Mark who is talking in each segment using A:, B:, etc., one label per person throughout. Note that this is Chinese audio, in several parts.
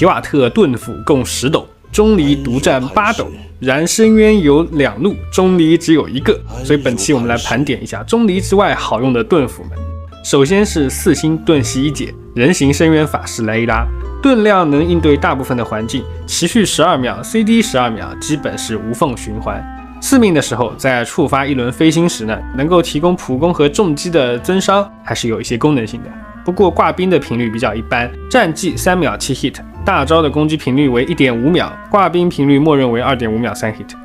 A: 提瓦特盾斧共10斗，钟离独占8斗，然深渊有2路，钟离只有1个。所以本期我们来盘点一下钟离之外好用的盾斧们。首先是4星盾系一姐人形深渊法师莱伊拉，盾量能应对大部分的环境，持续12秒 CD 12秒，基本是无缝循环。4命的时候，在触发一轮飞星时呢，能够提供普攻和重击的增伤，还是有一些功能性的。不过挂兵的频率比较一般，战绩3秒7 hit， 大招的攻击频率为 1.5 秒，挂兵频率默认为 2.5 秒3 hit。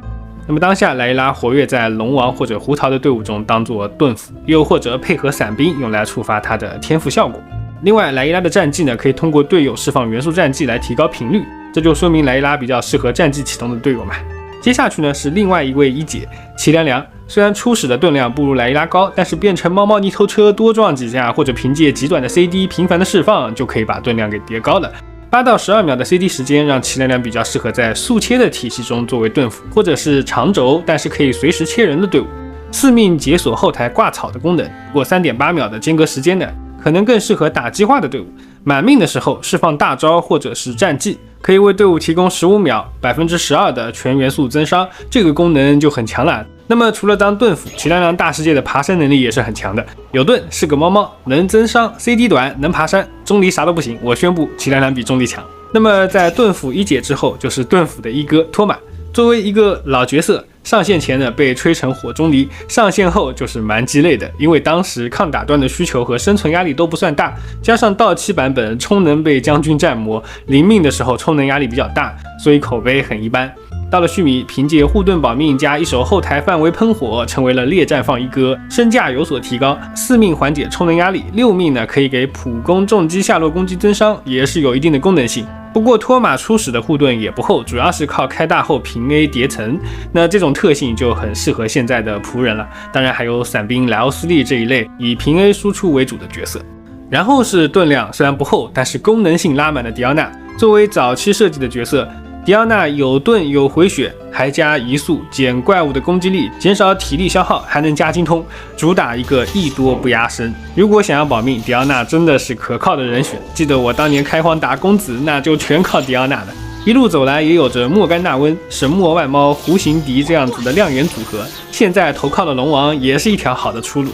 A: 那么当下莱伊拉活跃在龙王或者胡桃的队伍中当做盾斧，又或者配合伞兵用来触发他的天赋效果。另外莱伊拉的战绩呢，可以通过队友释放元素战绩来提高频率，这就说明莱伊拉比较适合战绩启动的队友嘛。接下去呢是另外一位一姐齐凉凉，虽然初始的盾量不如莱伊拉高，但是变成猫猫泥头车多撞几下，或者凭借极短的 CD 频繁的释放，就可以把盾量给叠高了。8到12秒的 CD 时间让齐凉凉比较适合在速切的体系中作为盾斧，或者是长轴但是可以随时切人的队伍。4命解锁后台挂草的功能，不过 3.8 秒的间隔时间呢，可能更适合打击化的队伍。满命的时候释放大招或者是战技，可以为队伍提供15秒 12% 的全元素增伤，这个功能就很强了。那么除了当盾斧，齐凉凉大世界的爬山能力也是很强的。有盾是个猫猫，能增伤 ，CD 短，能爬山。钟离啥都不行，我宣布齐凉凉比钟离强。那么在盾斧一姐之后，就是盾斧的一哥托马。作为一个老角色，上线前呢被吹成火钟离，上线后就是蛮鸡肋的，因为当时抗打断的需求和生存压力都不算大，加上到期版本充能被将军战魔，临命的时候充能压力比较大，所以口碑很一般。到了续米，凭借护盾保命加一手后台范围喷火，成为了猎战放一哥，身价有所提高。4命缓解充能压力，6命呢可以给普攻重击下落攻击增伤，也是有一定的功能性。不过托马初始的护盾也不厚，主要是靠开大后平 A 叠层，那这种特性就很适合现在的仆人了。当然还有伞兵莱奥斯利这一类以平 A 输出为主的角色。然后是盾量虽然不厚，但是功能性拉满的迪奥娜。作为早期设计的角色，迪奥娜有盾有回血，还加移速，减怪物的攻击力，减少体力消耗，还能加精通，主打一个艺多不压身。如果想要保命，迪奥娜真的是可靠的人选。记得我当年开荒打公子，那就全靠迪奥娜了。一路走来也有着莫甘娜温、神墨外猫、弧形敌这样子的亮眼组合，现在投靠了龙王也是一条好的出路。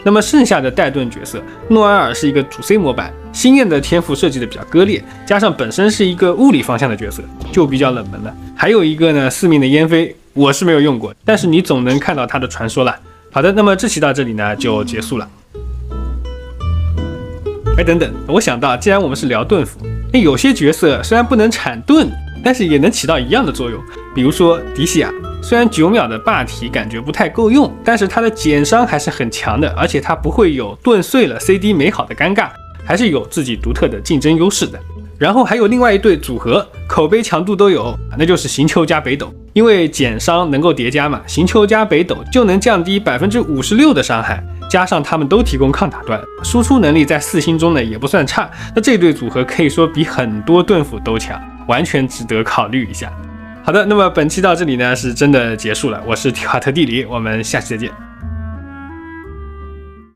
A: 那么剩下的带盾角色，诺埃尔是一个主 C 模板，星焰的天赋设计的比较割裂，加上本身是一个物理方向的角色，就比较冷门了。还有一个呢，4命的烟飞，我是没有用过，但是你总能看到它的传说了。好的，那么这期到这里呢就结束了。等等，我想到，既然我们是聊盾斧，有些角色虽然不能产盾，但是也能起到一样的作用。比如说迪西亚，虽然9秒的霸体感觉不太够用，但是它的减伤还是很强的，而且它不会有盾碎了 CD 没好的尴尬，还是有自己独特的竞争优势的。然后还有另外一对组合，口碑强度都有，那就是行秋加北斗。因为减伤能够叠加嘛，行秋加北斗就能降低 56% 的伤害，加上他们都提供抗打断，输出能力在4星中呢也不算差。那这对组合可以说比很多盾斧都强，完全值得考虑一下。好的，那么本期到这里呢是真的结束了，我是提瓦特地理，我们下期再见。